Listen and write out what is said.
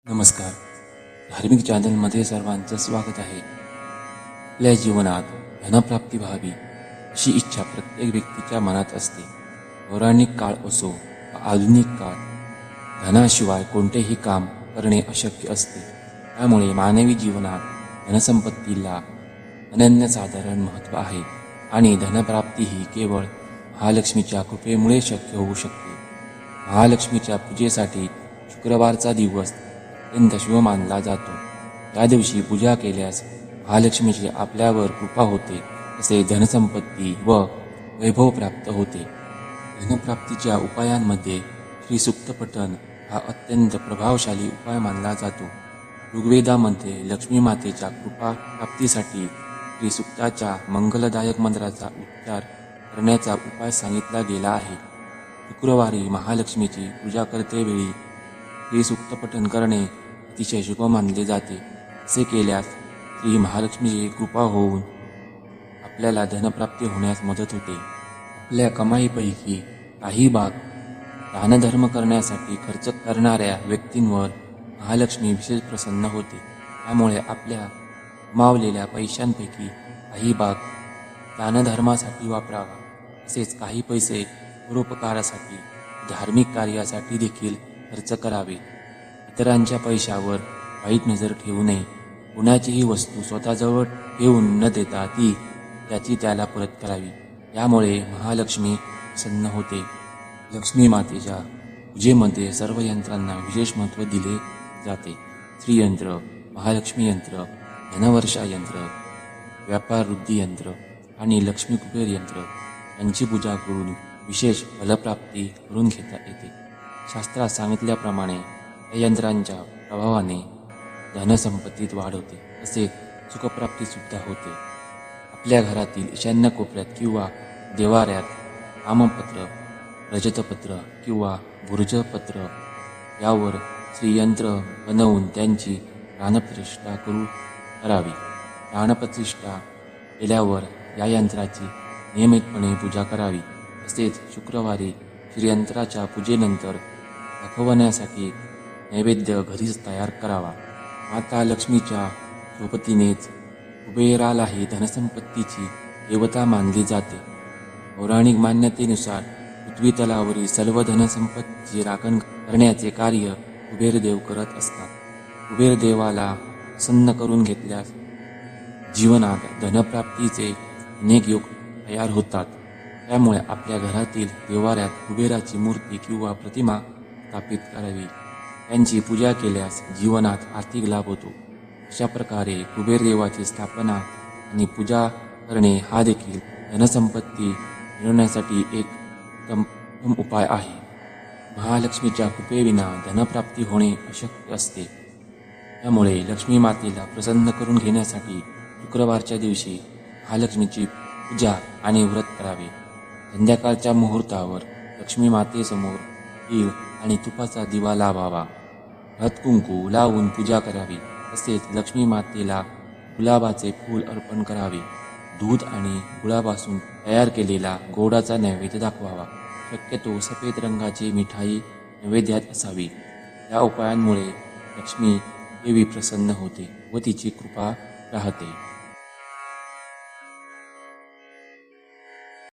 नमस्कार. धार्मिक चॅनलमध्ये सर्वांचं स्वागत आहे. आपल्या जीवनात धनप्राप्ती व्हावी अशी इच्छा प्रत्येक व्यक्तीच्या मनात असते. पौराणिक काळ असो वा आधुनिक काळ, धनाशिवाय कोणतेही काम करणे अशक्य असते. त्यामुळे मानवी जीवनात धनसंपत्तीला अनन्यसाधारण महत्त्व आहे आणि धनप्राप्ती ही केवळ महालक्ष्मीच्या कृपेमुळे शक्य होऊ शकते. महालक्ष्मीच्या पूजेसाठी शुक्रवारचा दिवस अत्यंत शुभ मानला जातो. या दिवशी पूजा केल्यास महालक्ष्मीची आपल्यावर कृपा होते, तसे धनसंपत्ती व वैभव प्राप्त होते. धनप्राप्तीच्या उपायांमध्ये श्रीसूक्त पठण हा अत्यंत प्रभावशाली उपाय मानला जातो. ऋग्वेदामध्ये लक्ष्मी मातेच्या कृपा प्राप्तीसाठी श्रीसूक्ताच्या मंगलदायक मंत्राचा उच्चार करण्याचा उपाय सांगितला गेला आहे. शुक्रवारी महालक्ष्मीची पूजा करतेवेळी श्रीसूक्त पठण करणे अतिशय शुभ मानले जाते. असे केल्यास श्री महालक्ष्मीची कृपा होऊन आपल्याला धनप्राप्ती होण्यास मदत होते. आपल्या कमाईपैकी काही भाग दानधर्म करण्यासाठी खर्च करणाऱ्या व्यक्तींवर महालक्ष्मी विशेष प्रसन्न होते. त्यामुळे आपल्या कमावलेल्या पैशांपैकी काही भाग दानधर्मासाठी वापरावा. तसेच काही पैसे परोपकारासाठी, धार्मिक कार्यासाठी देखील खर्च करावे. इतरांच्या पैशावर वाईट नजर ठेवू नये. कुणाचीही वस्तू स्वतःजवळ ठेवून न देता ती त्याची त्याला परत करावी. यामुळे महालक्ष्मी प्रसन्न होते. लक्ष्मी मातेच्या पूजेमध्ये सर्व यंत्रांना विशेष महत्त्व दिले जाते. श्रीयंत्र, महालक्ष्मी यंत्र, धनवर्षा यंत्र, व्यापार वृद्धी यंत्र आणि लक्ष्मी कुबेर यंत्र यांची पूजा करून विशेष फलप्राप्ती करून घेता येते. शास्त्रात सांगितल्याप्रमाणे या यंत्रांच्या प्रभावाने धनसंपत्तीत वाढ होते, तसेच सुखप्राप्तीसुद्धा होते. आपल्या घरातील ईशान्य कोपऱ्यात किंवा देवाऱ्यात तामपत्र, रजतपत्र किंवा भुर्जपत्र यावर श्रीयंत्र बनवून त्यांची प्राणप्रतिष्ठा करावी. प्राणप्रतिष्ठा केल्यावर या यंत्राची नियमितपणे पूजा करावी. तसेच शुक्रवारी श्रीयंत्राच्या पूजेनंतर दाखवण्यासाठी नैवेद्य घरीच तयार करावा. माता लक्ष्मीच्या सोबतीनेच कुबेरालाही धनसंपत्तीची देवता मानली जाते. पौराणिक मान्यतेनुसार पृथ्वी तलावरील सर्व धनसंपत्तीची राखण करण्याचे कार्य कुबेरदेव करत असतात. कुबेरदेवाला प्रसन्न करून घेतल्यास जीवनात धनप्राप्तीचे अनेक योग तयार होतात. त्यामुळे आपल्या घरातील देवाऱ्यात कुबेराची मूर्ती किंवा प्रतिमा स्थापित करावी. त्यांची पूजा केल्यास जीवनात आर्थिक लाभ होतो. अशा प्रकारे कुबेरदेवाची स्थापना आणि पूजा करणे हा देखील धनसंपत्ती मिळवण्यासाठी एक उत्तम उपाय आहे. महालक्ष्मीच्या कृपेविना धनप्राप्ती होणे अशक्य असते. त्यामुळे लक्ष्मी मातेला प्रसन्न करून घेण्यासाठी शुक्रवारच्या दिवशी महालक्ष्मीची पूजा आणि व्रत करावे. संध्याकाळच्या मुहूर्तावर लक्ष्मी मातेसमोर तीळ आणि तुपाचा दिवा लावावा. हळद कुंकू लावून पूजा करावी. तसेच लक्ष्मी मातेला गुलाबाचे फूल अर्पण करावे. दूध आणि गुळापासून तयार केलेला गोडाचा नैवेद्य दाखवावा. शक्यतो सफेद रंगाची मिठाई नैवेद्यात असावी. या उपायांमुळे लक्ष्मी देवी प्रसन्न होते व तिची कृपा राहते.